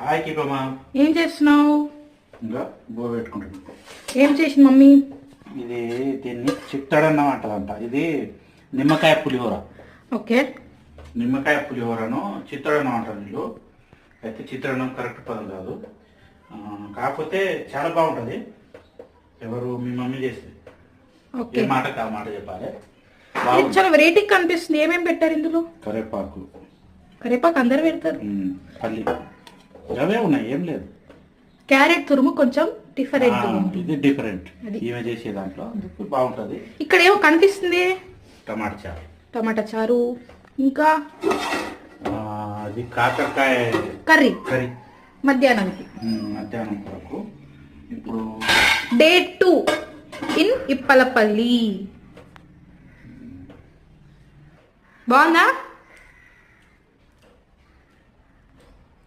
Hi కిపమా. ఏం చేస్తున్నావు? ఇంకా బో పెట్టుకుంటున్నాను. ఏం చేసింది మమ్మీ? ఇది దీన్ని చిత్తడన్నం అంటదంట. ఇది నిమ్మకాయ పులిహోర. ఓకే. నిమ్మకాయ పులిహోరను చిత్తడన్నం అంటారు వీళ్ళు. అయితే చిత్తడన్నం కరెక్ట్ పదం కాదు, కాకపోతే చాలా బాగుంటుంది. ఎవరు మీ మమ్మీ చేస్తుంది. ఏ మాట కా మాట చెప్పాలి. చాలా వెరైటీ కనిపిస్తుంది. ఏమేమి పెట్టారు ఇందులో? కరేపాకు. కరేపాకు అందరు పెడతారు. పల్లి అవే ఉన్నాయి, ఏం లేదు. క్యారెట్ తురుము కొంచెం డిఫరెంట్ ఉంది. ఇది డిఫరెంట్. ఈమె చేసే దాంట్లో బాగుంటుంది. ఇక్కడ ఏమో కనిపిస్తుంది. టమాటా చారు. టమాటా చారు, ఇంకా అది కాకరకాయ కర్రీ. కర్రీ మధ్యాహ్నానికి. మధ్యాహ్నం కొరకు. ఇప్పుడు డే 2 ఇన్ ఇప్పలపల్లి. బాగుందా?